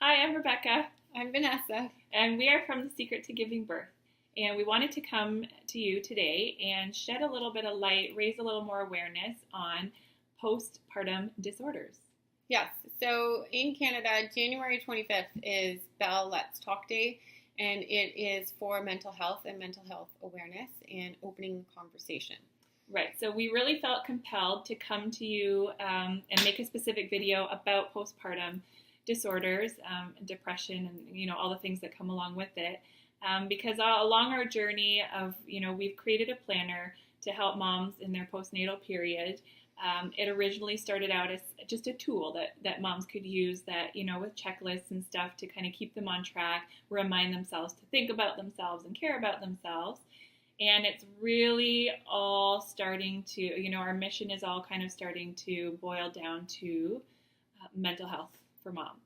Hi, I'm Rebecca, I'm Vanessa. and we are from The Secret to Giving Birth. And we wanted to come to you today and shed a little bit of light, raise a little more awareness on postpartum disorders. Yes, so in Canada, January 25th is Bell Let's Talk Day, and it is for mental health and mental health awareness and opening conversation. Right, so we really felt compelled to come to you and make a specific video about postpartum disorders, depression, and all the things that come along with it. Because along our journey of we've created a planner to help moms in their postnatal period. It originally started out as just a tool that moms could use that with checklists and stuff to kind of keep them on track, remind themselves to think about themselves and care about themselves. And it's really all starting to, our mission is all kind of starting to boil down to mental health for moms.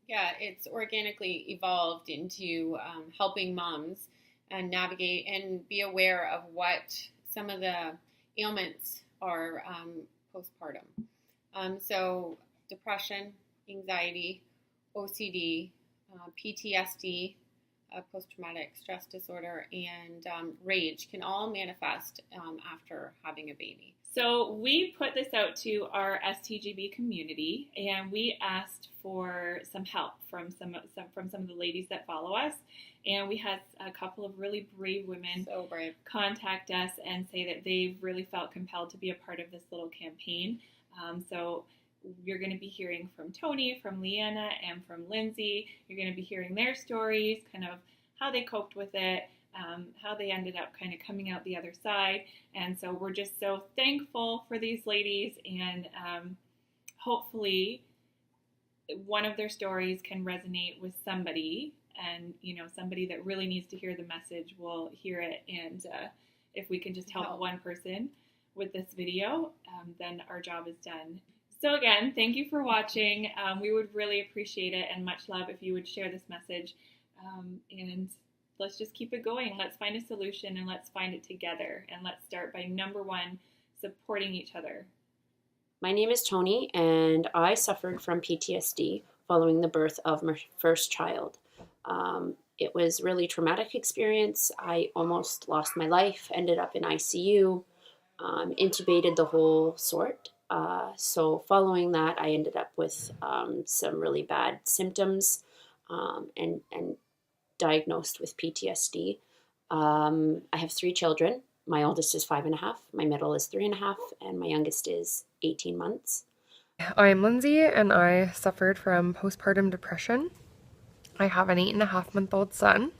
Yeah, it's organically evolved into helping moms and navigate and be aware of what some of the ailments are postpartum. So depression, anxiety, OCD, PTSD, post-traumatic stress disorder, and rage can all manifest after having a baby. So we put this out to our STGB community, and we asked for some help from some of the ladies that follow us, and we had a couple of really brave women contact us and say that they've really felt compelled to be a part of this little campaign. So you're going to be hearing from Tony, from Leanna, and from Lindsay. You're going to be hearing their stories, kind of how they coped with it, how they ended up kind of coming out the other side. And so we're just so thankful for these ladies, and hopefully one of their stories can resonate with somebody, and somebody that really needs to hear the message will hear it. And if we can just help one person with this video, then our job is done. So again, thank you for watching. We would really appreciate it, and much love if you would share this message. And let's just keep it going. Let's find a solution, and let's find it together. And let's start by, number one, supporting each other. My name is Tony, and I suffered from PTSD following the birth of my first child. It was a really traumatic experience. I almost lost my life, ended up in ICU, intubated, the whole sort. So following that, I ended up with some really bad symptoms and diagnosed with PTSD. I have 3 children. My oldest is 5.5, my middle is 3.5, and my youngest is 18 months. I'm Lindsay, and I suffered from postpartum depression. I have an 8.5-month-old son.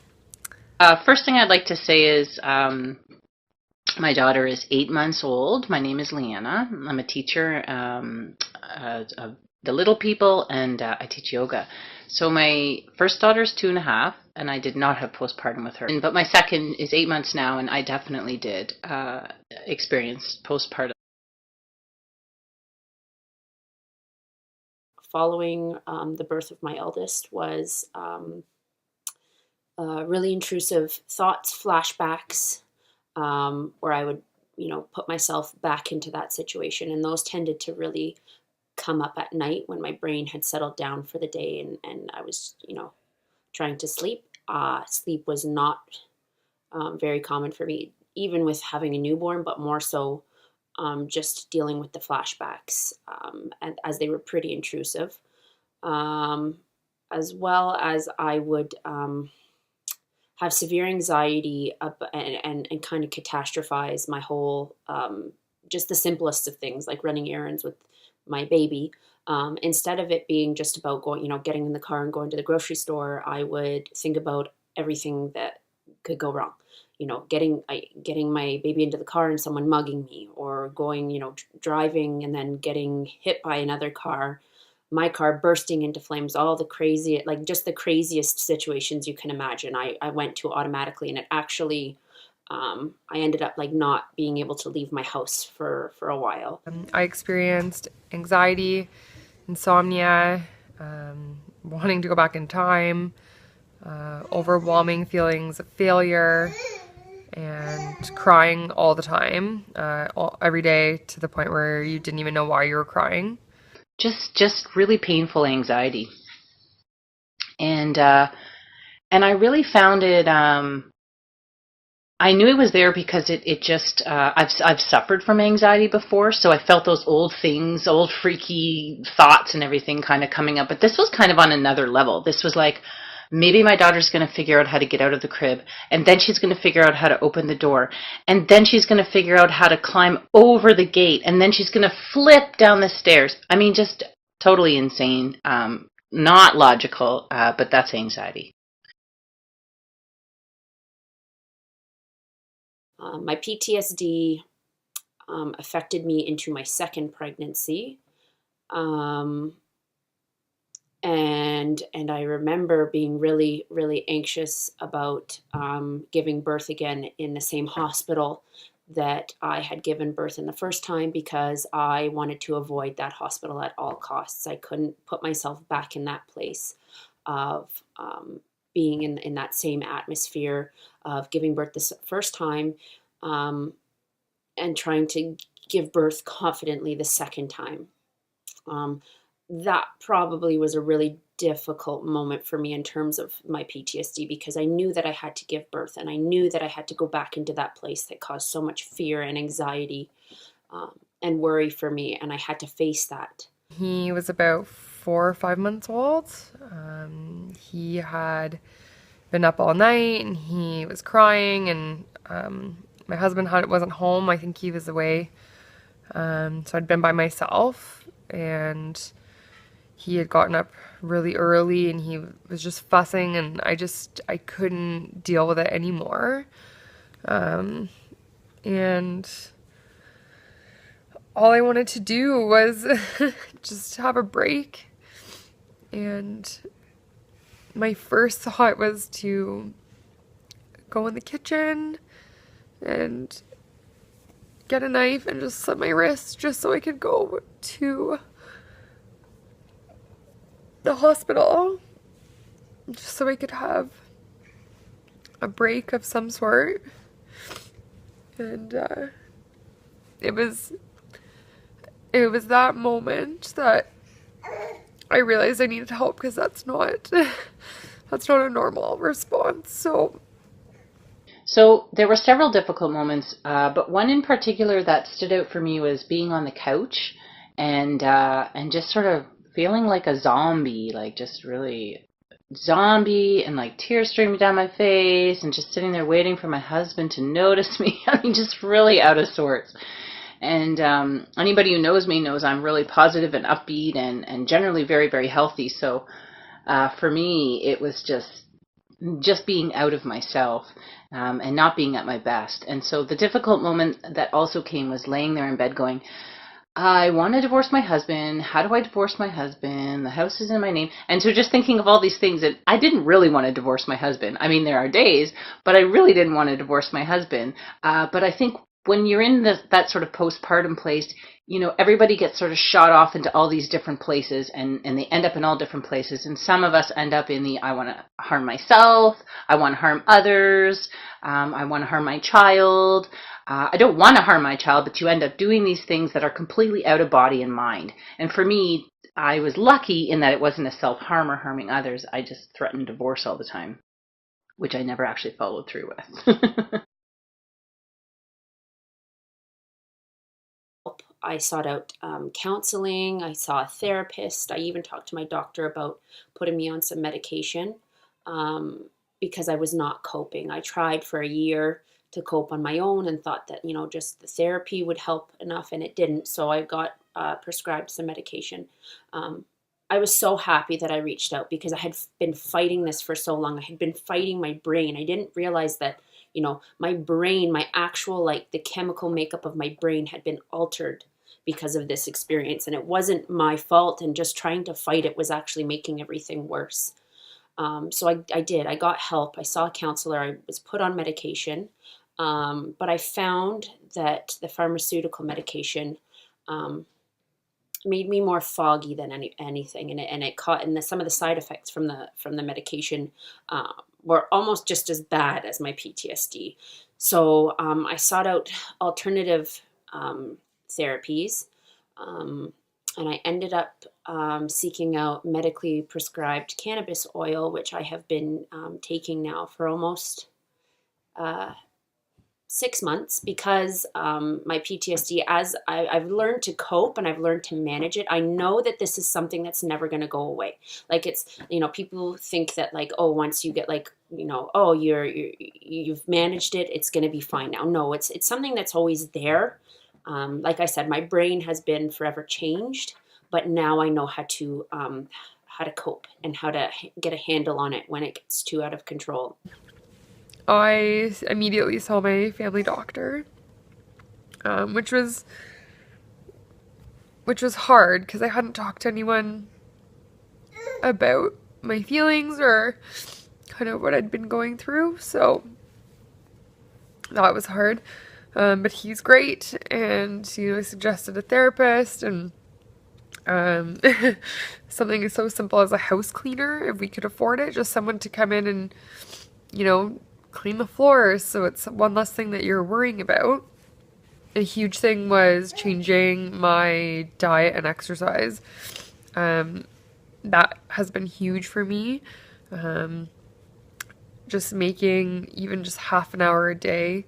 First thing I'd like to say is my daughter is 8 months old. My name is Leanna. I'm a teacher of the little people, and I teach yoga. So my first daughter's 2.5, and I did not have postpartum with her. But my second is 8 months now, and I definitely did experience postpartum. Following the birth of my eldest was really intrusive thoughts, flashbacks, where I would, put myself back into that situation. And those tended to really come up at night when my brain had settled down for the day, and I was, trying to sleep. Sleep was not very common for me, even with having a newborn, but more so just dealing with the flashbacks, and as they were pretty intrusive, as well as I would have severe anxiety and kind of catastrophize my whole, just the simplest of things, like running errands with my baby. Instead of it being just about going, getting in the car and going to the grocery store, I would think about everything that could go wrong. Getting my baby into the car and someone mugging me, or going, driving and then getting hit by another car, my car bursting into flames, all the crazy, like just the craziest situations you can imagine. I went to automatically, and it actually, I ended up not being able to leave my house for a while. I experienced anxiety, insomnia, wanting to go back in time, overwhelming feelings of failure, and crying all the time, every day, to the point where you didn't even know why you were crying. Just really painful anxiety. And I really found it. I knew it was there because it just I've suffered from anxiety before, so I felt those old things, old freaky thoughts and everything kind of coming up. But this was kind of on another level. This was like, maybe my daughter's going to figure out how to get out of the crib, and then she's going to figure out how to open the door, and then she's going to figure out how to climb over the gate, and then she's going to flip down the stairs. I mean, just totally insane, not logical, but that's anxiety. My PTSD affected me into my second pregnancy. And I remember being really, really anxious about giving birth again in the same hospital that I had given birth in the first time, because I wanted to avoid that hospital at all costs. I couldn't put myself back in that place of being in that same atmosphere of giving birth this first time, and trying to give birth confidently the second time. That probably was a really difficult moment for me in terms of my PTSD, because I knew that I had to give birth, and I knew that I had to go back into that place that caused so much fear and anxiety and worry for me, and I had to face that. He was about 4 or 5 months old. He had been up all night, and he was crying, and my husband wasn't home. I think he was away. So I'd been by myself, and he had gotten up really early, and he was just fussing, and I couldn't deal with it anymore. And all I wanted to do was just have a break. And my first thought was to go in the kitchen and get a knife and just slit my wrist just so I could go to the hospital, just so I could have a break of some sort. And it was that moment that I realized I needed help, because that's not a normal response. So there were several difficult moments, but one in particular that stood out for me was being on the couch and just sort of feeling like a zombie, like just really zombie, and like tears streaming down my face, and just sitting there waiting for my husband to notice me. I mean, just really out of sorts. And anybody who knows me knows I'm really positive and upbeat and generally very, very healthy. So for me, it was just being out of myself and not being at my best. And so the difficult moment that also came was laying there in bed going, I want to divorce my husband. How do I divorce my husband? The house is in my name. And so just thinking of all these things, that I didn't really want to divorce my husband. I mean, there are days, but I really didn't want to divorce my husband. But I think when you're in that sort of postpartum place, you know, everybody gets sort of shot off into all these different places, and they end up in all different places. And some of us end up in the, I want to harm myself, I want to harm others, I want to harm my child. I don't want to harm my child, but you end up doing these things that are completely out of body and mind. And for me, I was lucky in that it wasn't a self-harm or harming others. I just threatened divorce all the time, which I never actually followed through with. I sought out counseling. I saw a therapist. I even talked to my doctor about putting me on some medication because I was not coping. I tried for a year to cope on my own and thought that, you know, just the therapy would help enough, and it didn't. So I got prescribed some medication. I was so happy that I reached out, because I had been fighting this for so long. I had been fighting my brain. I didn't realize that, you know, my brain, my actual, like, the chemical makeup of my brain had been altered because of this experience. And it wasn't my fault. And just trying to fight it was actually making everything worse. So I did. I got help. I saw a counselor. I was put on medication. But I found that the pharmaceutical medication made me more foggy than anything, and some of the side effects from the medication were almost just as bad as my PTSD. So I sought out alternative therapies. and I ended up seeking out medically prescribed cannabis oil, which I have been taking now for almost 6 months, because my PTSD, as I've learned to cope and I've learned to manage it, I know that this is something that's never going to go away. Like, it's, people think that, like, oh, once you get, like, oh, you've managed it, it's going to be fine now. No, it's something that's always there. Like I said, my brain has been forever changed, but now I know how to cope and how to get a handle on it when it gets too out of control. I immediately saw my family doctor, which was hard because I hadn't talked to anyone about my feelings or kind of what I'd been going through, so that was hard. But he's great, and suggested a therapist and something so simple as a house cleaner, if we could afford it, just someone to come in and clean the floors, so it's one less thing that you're worrying about. A huge thing was changing my diet and exercise. That has been huge for me. Just making even just half an hour a day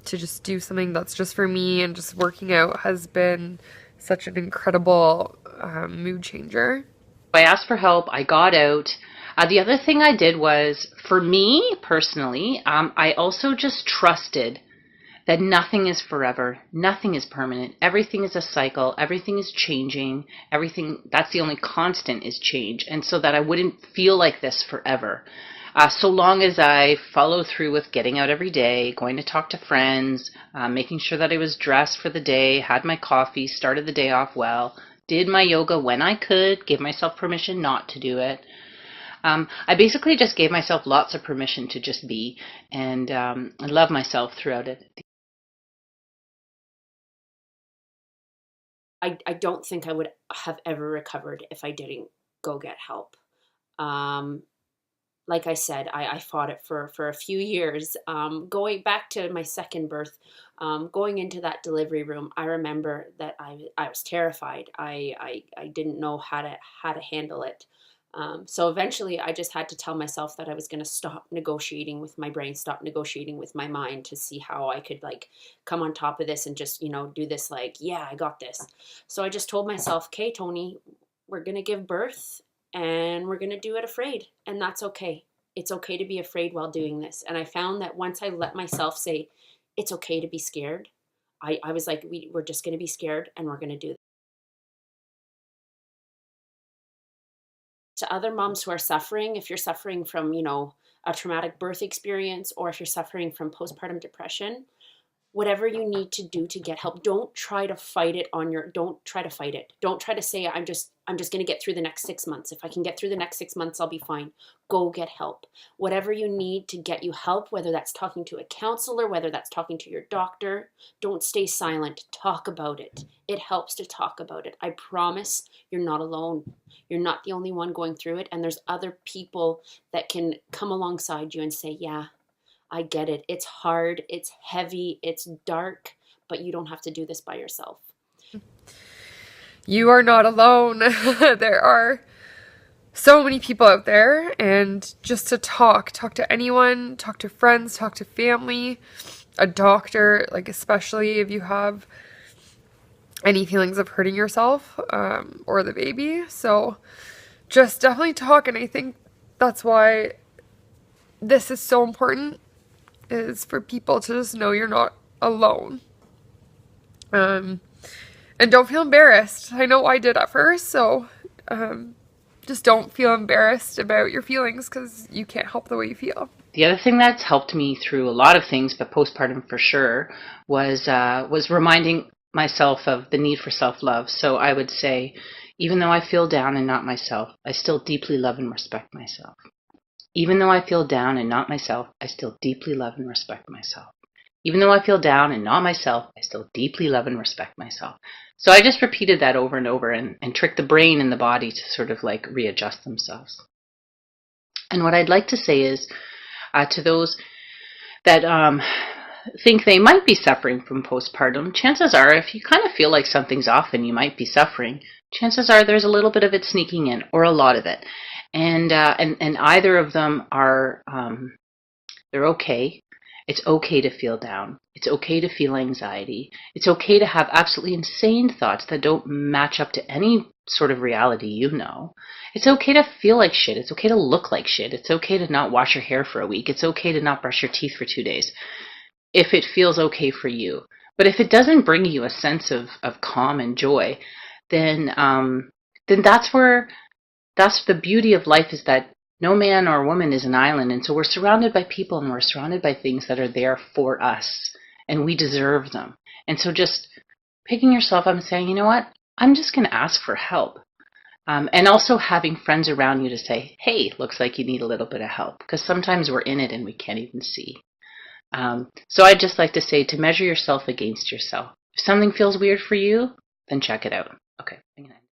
to just do something that's just for me, and just working out has been such an incredible mood changer. I asked for help. I got out. The other thing I did was, for me personally, I also just trusted that nothing is forever, nothing is permanent, everything is a cycle, everything is changing, that's the only constant is change, and so that I wouldn't feel like this forever. So long as I follow through with getting out every day, going to talk to friends, making sure that I was dressed for the day, had my coffee, started the day off well, did my yoga when I could, gave myself permission not to do it. I basically just gave myself lots of permission to just be, and I love myself throughout it. I don't think I would have ever recovered if I didn't go get help. Like I said, I fought it for a few years. Going back to my second birth, going into that delivery room, I remember that I was terrified. I didn't know how to handle it. So eventually I just had to tell myself that I was going to stop negotiating with my brain, stop negotiating with my mind, to see how I could, like, come on top of this and just, do this, like, yeah, I got this. So I just told myself, okay, Tony, we're going to give birth and we're going to do it afraid. And that's okay. It's okay to be afraid while doing this. And I found that once I let myself say, it's okay to be scared, I was like, we're just going to be scared and we're going to do this. To other moms who are suffering, if you're suffering from, a traumatic birth experience, or if you're suffering from postpartum depression, whatever you need to do to get help, don't try to fight it. Don't try to fight it. Don't try to say, I'm just going to get through the next 6 months. If I can get through the next 6 months, I'll be fine. Go get help. Whatever you need to get you help, whether that's talking to a counselor, whether that's talking to your doctor, don't stay silent. Talk about it. It helps to talk about it. I promise you're not alone. You're not the only one going through it. And there's other people that can come alongside you and say, yeah, I get it. It's hard. It's heavy. It's dark, but you don't have to do this by yourself. You are not alone. There are so many people out there, and just to talk to anyone, talk to friends, talk to family, a doctor, like, especially if you have any feelings of hurting yourself or the baby. So just definitely talk. And I think that's why this is so important, is for people to just know you're not alone. And don't feel embarrassed. I know I did at first, so just don't feel embarrassed about your feelings, because you can't help the way you feel. The other thing that's helped me through a lot of things, but postpartum for sure, was reminding myself of the need for self-love. So I would say, even though I feel down and not myself, I still deeply love and respect myself. Even though I feel down and not myself, I still deeply love and respect myself. Even though I feel down and not myself, I still deeply love and respect myself. So I just repeated that over and over, and tricked the brain and the body to sort of like readjust themselves. And what I'd like to say is, to those that think they might be suffering from postpartum, chances are, if you kind of feel like something's off and you might be suffering, chances are there's a little bit of it sneaking in, or a lot of it. And either of them are, they're okay. It's okay to feel down. It's okay to feel anxiety. It's okay to have absolutely insane thoughts that don't match up to any sort of reality you know. It's okay to feel like shit. It's okay to look like shit. It's okay to not wash your hair for a week. It's okay to not brush your teeth for 2 days, if it feels okay for you. But if it doesn't bring you a sense of calm and joy, then that's the beauty of life, is that no man or woman is an island. And so we're surrounded by people, and we're surrounded by things that are there for us, and we deserve them. And so just picking yourself up and saying, you know what, I'm just going to ask for help. And also having friends around you to say, hey, looks like you need a little bit of help, because sometimes we're in it and we can't even see. So I'd just like to say to measure yourself against yourself. If something feels weird for you, then check it out. Okay, I'm gonna end.